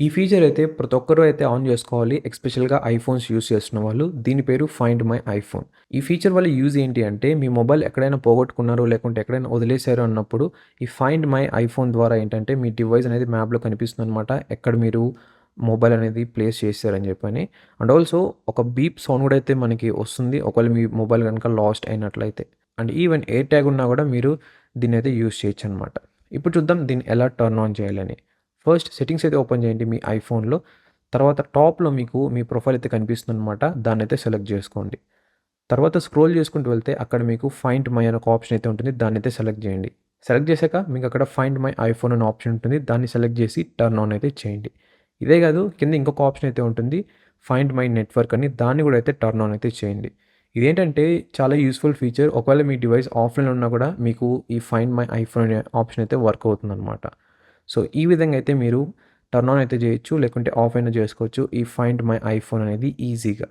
ఈ ఫీచర్ అయితే ప్రతి ఒక్కరు అయితే ఆన్ చేసుకోవాలి. ఎస్పెషల్‌గా ఐఫోన్స్ యూజ్ చేస్తున్న వాళ్ళు. దీని పేరు ఫైండ్ మై ఐఫోన్. ఈ ఫీచర్ వల్ల యూజ్ ఏంటి అంటే మీ మొబైల్ ఎక్కడైనా పోగొట్టుకున్నారో లేకుంటే ఎక్కడైనా వదిలేసారో అన్నప్పుడు ఈ ఫైండ్ మై ఐఫోన్ ద్వారా ఏంటంటే మీ డివైస్ అనేది మ్యాప్‌లో కనిపిస్తుందనమాట. ఎక్కడ మీరు మొబైల్ అనేది ప్లేస్ చేశారని చెప్పని. అండ్ ఆల్సో ఒక బీప్ సౌండ్ కూడా అయితే మనకి వస్తుంది. ఒకవేళ మీ మొబైల్ గనుక లాస్ట్ అయినట్లయితే. అండ్ ఈవెన్ ఎయిర్ ట్యాగ్ ఉన్నా కూడా మీరు దీన్నైతే యూజ్ చేయొచ్చనమాట. ఇప్పుడు చూద్దాం దీన్ని ఎలా టర్న్ ఆన్ చేయాలని. ఫస్ట్ సెట్టింగ్స్ అయితే ఓపెన్ చేయండి మీ ఐఫోన్‌లో. తర్వాత టాప్‌లో మీకు మీ ప్రొఫైల్ అయితే కనిపిస్తుందనమాట. దాన్నైతే సెలెక్ట్ చేసుకోండి. తర్వాత స్క్రోల్ చేసుకుంటూ వెళ్తే అక్కడ మీకు ఫైండ్ మై అనే ఒక ఆప్షన్ అయితే ఉంటుంది. దాన్నైతే సెలెక్ట్ చేయండి. సెలెక్ట్ చేశాక మీకు అక్కడ ఫైండ్ మై ఐఫోన్ అనే ఆప్షన్ ఉంటుంది. దాన్ని సెలెక్ట్ చేసి టర్న్ ఆన్ అయితే చేయండి. ఇదే కాదు కింద ఇంకొక ఆప్షన్ అయితే ఉంటుంది. ఫైండ్ మై నెట్వర్క్ అని దాన్ని కూడా అయితే టర్న్ ఆన్ అయితే చేయండి. ఇదేంటంటే చాలా యూజ్‌ఫుల్ ఫీచర్. ఒకవేళ మీ డివైస్ ఆఫ్‌లైన్‌లో ఉన్నా కూడా మీకు ఈ ఫైండ్ మై ఐఫోన్ అనే ఆప్షన్ అయితే వర్క్ అవుతుందనమాట. సో, ఈ విధంగా అయితే మీరు టర్న్ ఆన్ అయితే చేయొచ్చు. లేకుంటే ఆఫ్ అయినా చేసుకోవచ్చు. ఈ ఫైండ్ మై ఐఫోన్ అనేది ఈజీగా.